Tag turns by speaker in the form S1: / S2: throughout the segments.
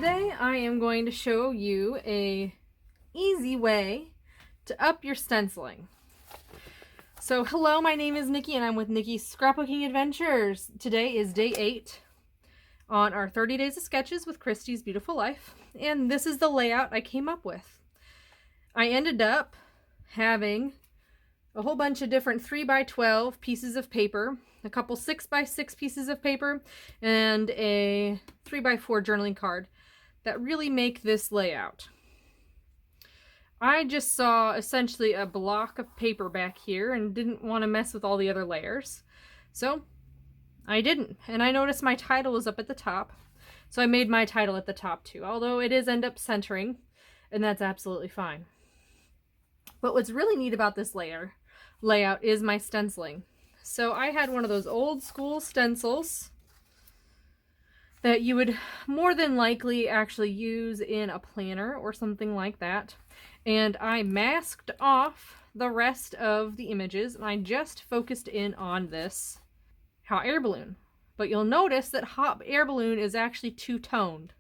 S1: Today I am going to show you a easy way to up your stenciling. So hello, my name is Nikki and I'm with Nikki's Scrapbooking Adventures. Today is day 8 on our 30 Days of Sketches with Christy's Beautiful Life, and this is the layout I came up with. I ended up having a whole bunch of different 3x12 pieces of paper, a couple 6x6 pieces of paper, and a 3x4 journaling card that really make this layout. I just saw essentially a block of paper back here and didn't want to mess with all the other layers. So I didn't. And I noticed my title was up at the top. So I made my title at the top too, although it is end up centering, and that's absolutely fine. But what's really neat about this layout is my stenciling. So I had one of those old school stencils that you would more than likely actually use in a planner or something like that. And I masked off the rest of the images and I just focused in on this hot air balloon. But you'll notice that hot air balloon is actually two-toned.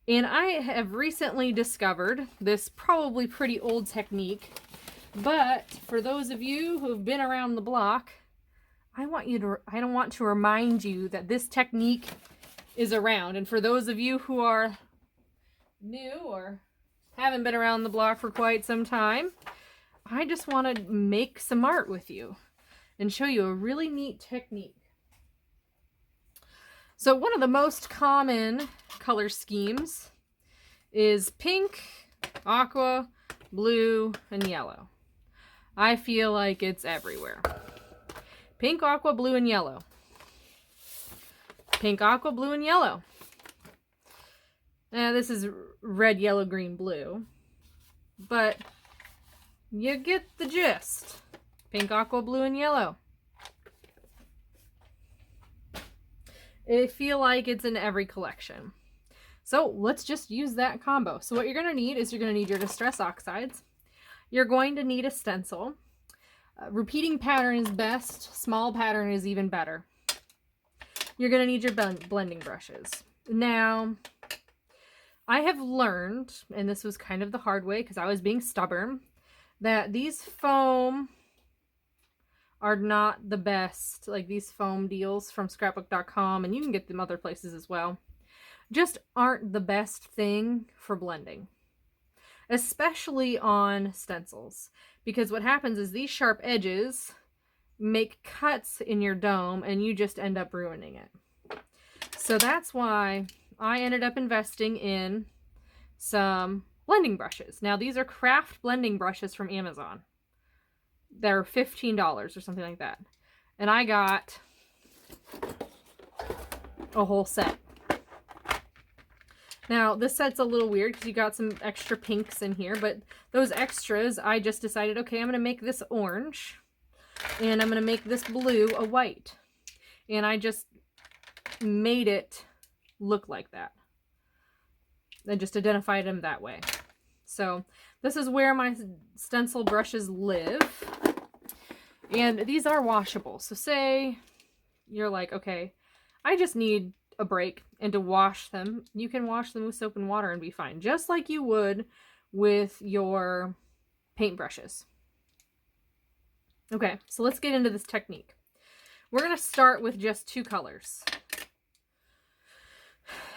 S1: And I have recently discovered this probably pretty old technique, but for those of you who've been around the block, I don't want to remind you that this technique is around. And for those of you who are new or haven't been around the block for quite some time, I just want to make some art with you and show you a really neat technique. So one of the most common color schemes is pink, aqua, blue, and yellow. I feel like it's everywhere. Pink, aqua, blue, and yellow. Pink, aqua, blue, and yellow. Now this is red, yellow, green, blue. But you get the gist. Pink, aqua, blue, and yellow. I feel like it's in every collection. So let's just use that combo. So what you're going to need is your Distress Oxides. You're going to need a stencil. Repeating pattern is best. Small pattern is even better. You're going to need your blending brushes. Now, I have learned, and this was kind of the hard way because I was being stubborn, that these foam are not the best. Like these foam deals from scrapbook.com, and you can get them other places as well, just aren't the best thing for blending, especially on stencils, because what happens is these sharp edges make cuts in your dome and you just end up ruining it. So that's why I ended up investing in some blending brushes. Now these are craft blending brushes from Amazon. They're $15 or something like that. And I got a whole set. Now, this set's a little weird because you got some extra pinks in here, but those extras, I just decided, okay, I'm going to make this orange, and I'm going to make this blue a white. And I just made it look like that. I just identified them that way. So, this is where my stencil brushes live. And these are washable. So say you're like, okay, I just need a break and to wash them. You can wash them with soap and water and be fine, just like you would with your paint brushes. Okay, so let's get into this technique. We're going to start with just 2 colors.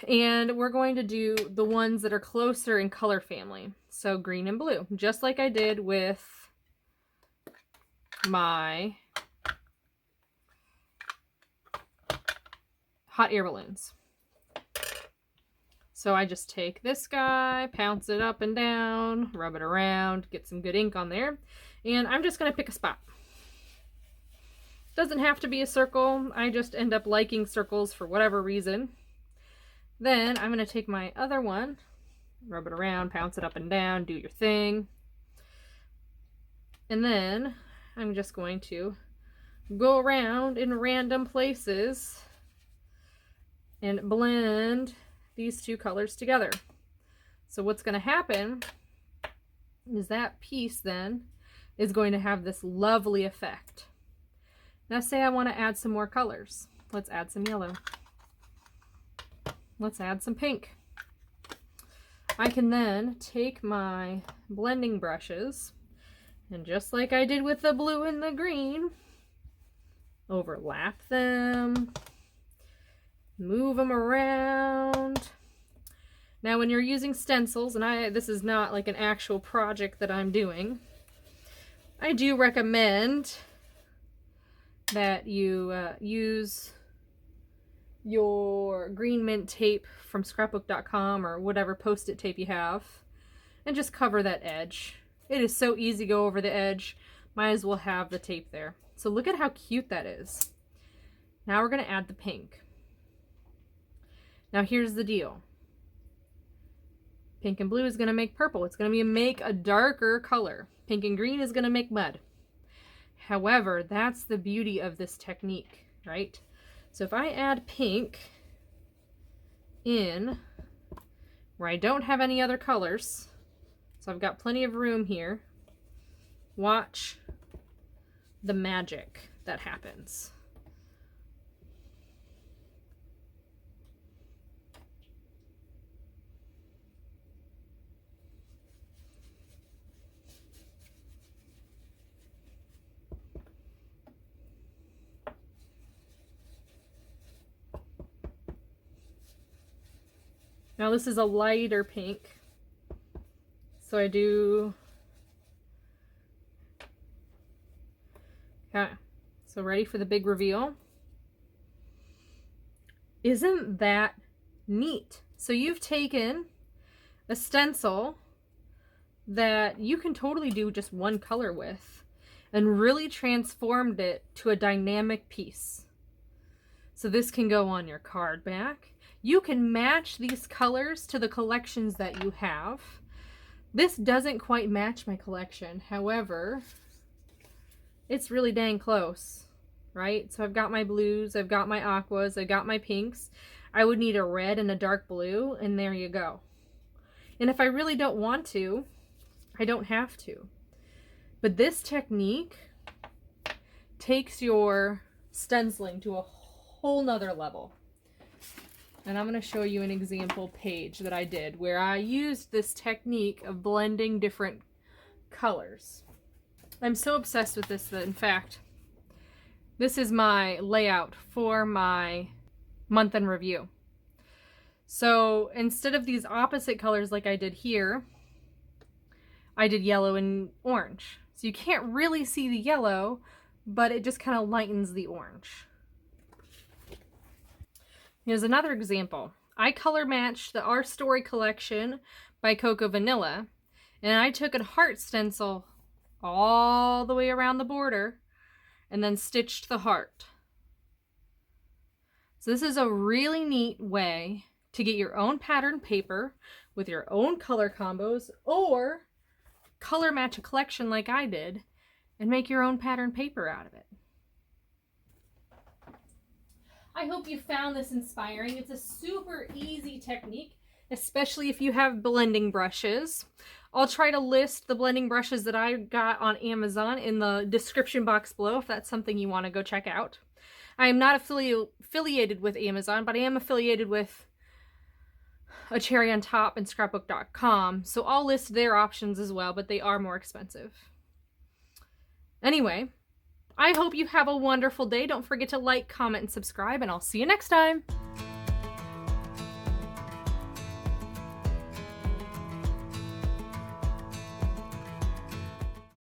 S1: And we're going to do the ones that are closer in color family. So green and blue, just like I did with my hot air balloons. So I just take this guy, pounce it up and down, rub it around, get some good ink on there, and I'm just going to pick a spot. Doesn't have to be a circle. I just end up liking circles for whatever reason. Then I'm going to take my other one, rub it around, pounce it up and down, do your thing. And then I'm just going to go around in random places and blend these 2 colors together. So what's going to happen is that piece then is going to have this lovely effect. Now say I want to add some more colors. Let's add some yellow. let's add some pink. I can then take my blending brushes and just like I did with the blue and the green, overlap them, move them around. Now when you're using stencils, and this is not like an actual project that I'm doing, I do recommend that you use your green mint tape from scrapbook.com or whatever post-it tape you have and just cover that edge. It is so easy to go over the edge. Might as well have the tape there. So look at how cute that is. Now we're going to add the pink. Now here's the deal. Pink and blue is going to make purple. It's going to make a darker color. Pink and green is going to make mud. However, that's the beauty of this technique, right? So if I add pink in where I don't have any other colors, so I've got plenty of room here, watch the magic that happens. Now this is a lighter pink, so I do, okay, so ready for the big reveal. Isn't that neat? So you've taken a stencil that you can totally do just one color with and really transformed it to a dynamic piece. So this can go on your card back. You can match these colors to the collections that you have. This doesn't quite match my collection. However, it's really dang close, right? So I've got my blues, I've got my aquas, I've got my pinks. I would need a red and a dark blue, and there you go. And if I really don't want to, I don't have to. But this technique takes your stenciling to a whole nother level. And I'm going to show you an example page that I did where I used this technique of blending different colors. I'm so obsessed with this that, in fact, this is my layout for my month in review. So instead of these opposite colors like I did here, I did yellow and orange. So you can't really see the yellow, but it just kind of lightens the orange. Here's another example. I color matched the Our Story collection by Cocoa Vanilla, and I took a heart stencil all the way around the border and then stitched the heart. So this is a really neat way to get your own pattern paper with your own color combos, or color match a collection like I did and make your own pattern paper out of it. I hope you found this inspiring. It's a super easy technique, especially if you have blending brushes. I'll try to list the blending brushes that I got on Amazon in the description box below if that's something you want to go check out. I am not affiliated with Amazon, but I am affiliated with A Cherry on Top and Scrapbook.com, so I'll list their options as well, but they are more expensive. Anyway, I hope you have a wonderful day. Don't forget to like, comment, and subscribe, and I'll see you next time.